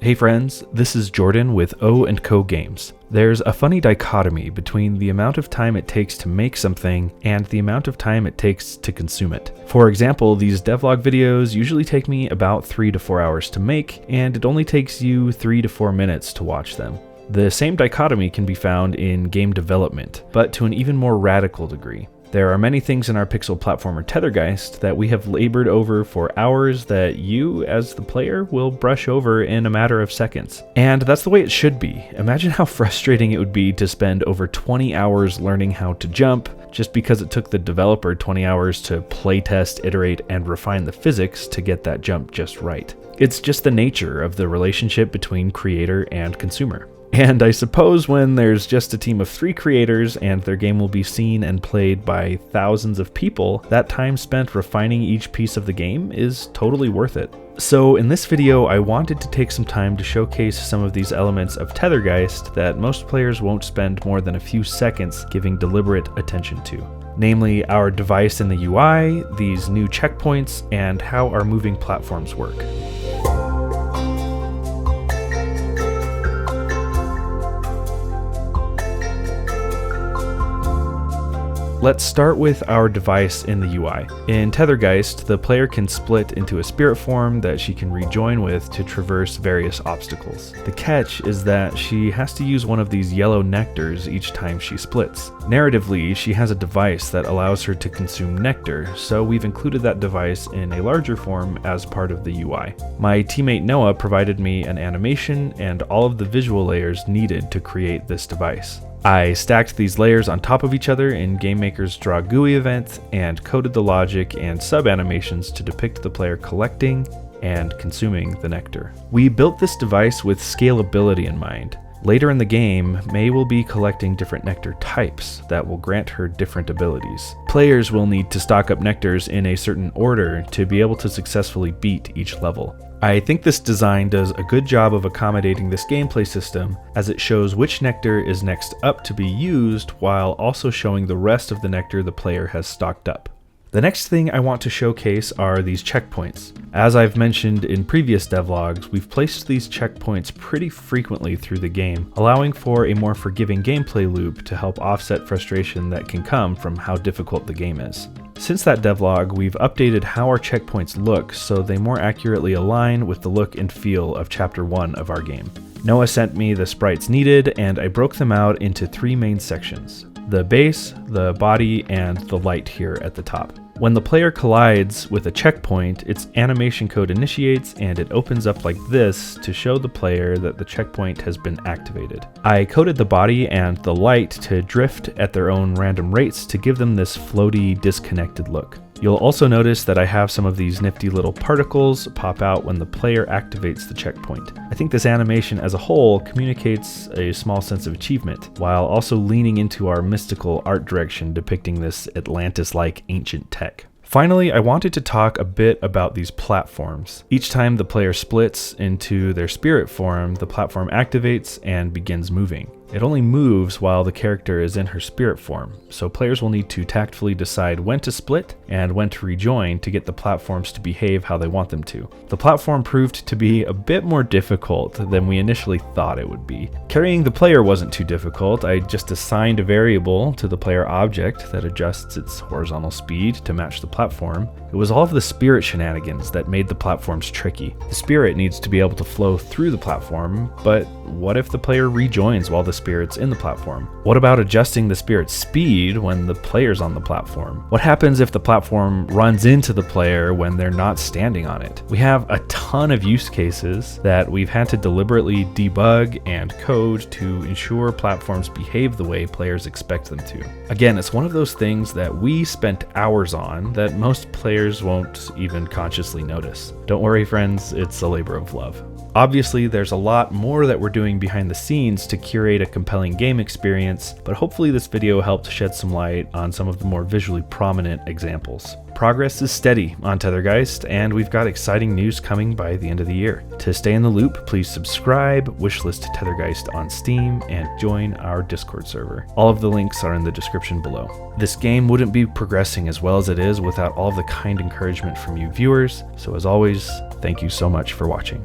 Hey friends, this is Jordan with O&Co Games. There's a funny dichotomy between the amount of time it takes to make something and the amount of time it takes to consume it. For example, these devlog videos usually take me about 3 to 4 hours to make, and it only takes you 3 to 4 minutes to watch them. The same dichotomy can be found in game development, but to an even more radical degree. There are many things in our pixel platformer Tethergeist that we have labored over for hours that you, as the player, will brush over in a matter of seconds. And that's the way it should be. Imagine how frustrating it would be to spend over 20 hours learning how to jump, just because it took the developer 20 hours to playtest, iterate, and refine the physics to get that jump just right. It's just the nature of the relationship between creator and consumer. And I suppose when there's just a team of 3 creators and their game will be seen and played by thousands of people, that time spent refining each piece of the game is totally worth it. So in this video, I wanted to take some time to showcase some of these elements of Tethergeist that most players won't spend more than a few seconds giving deliberate attention to. Namely, our device in the UI, these new checkpoints, and how our moving platforms work. Let's start with our device in the UI. In Tethergeist, the player can split into a spirit form that she can rejoin with to traverse various obstacles. The catch is that she has to use one of these yellow nectars each time she splits. Narratively, she has a device that allows her to consume nectar, so we've included that device in a larger form as part of the UI. My teammate Noah provided me an animation and all of the visual layers needed to create this device. I stacked these layers on top of each other in GameMaker's Draw GUI event and coded the logic and sub-animations to depict the player collecting and consuming the nectar. We built this device with scalability in mind. Later in the game, May will be collecting different nectar types that will grant her different abilities. Players will need to stock up nectars in a certain order to be able to successfully beat each level. I think this design does a good job of accommodating this gameplay system, as it shows which nectar is next up to be used while also showing the rest of the nectar the player has stocked up. The next thing I want to showcase are these checkpoints. As I've mentioned in previous devlogs, we've placed these checkpoints pretty frequently through the game, allowing for a more forgiving gameplay loop to help offset frustration that can come from how difficult the game is. Since that devlog, we've updated how our checkpoints look so they more accurately align with the look and feel of Chapter 1 of our game. Noah sent me the sprites needed, and I broke them out into 3 main sections: the base, the body, and the light here at the top. When the player collides with a checkpoint, its animation code initiates and it opens up like this to show the player that the checkpoint has been activated. I coded the body and the light to drift at their own random rates to give them this floaty, disconnected look. You'll also notice that I have some of these nifty little particles pop out when the player activates the checkpoint. I think this animation as a whole communicates a small sense of achievement, while also leaning into our mystical art direction depicting this Atlantis-like ancient tech. Finally, I wanted to talk a bit about these platforms. Each time the player splits into their spirit form, the platform activates and begins moving. It only moves while the character is in her spirit form, so players will need to tactfully decide when to split and when to rejoin to get the platforms to behave how they want them to. The platform proved to be a bit more difficult than we initially thought it would be. Carrying the player wasn't too difficult. I just assigned a variable to the player object that adjusts its horizontal speed to match the platform. It was all of the spirit shenanigans that made the platforms tricky. The spirit needs to be able to flow through the platform, but what if the player rejoins while the spirit's in the platform? What about adjusting the spirit's speed when the player's on the platform? What happens if the platform runs into the player when they're not standing on it? We have a ton of use cases that we've had to deliberately debug and code to ensure platforms behave the way players expect them to. Again, it's one of those things that we spent hours on that most players won't even consciously notice. Don't worry, friends, it's a labor of love. Obviously, there's a lot more that we're doing behind the scenes to curate a compelling game experience, but hopefully this video helped shed some light on some of the more visually prominent examples. Progress is steady on Tethergeist, and we've got exciting news coming by the end of the year. To stay in the loop, please subscribe, wishlist Tethergeist on Steam, and join our Discord server. All of the links are in the description below. This game wouldn't be progressing as well as it is without all of the kind encouragement from you viewers, so as always, thank you so much for watching.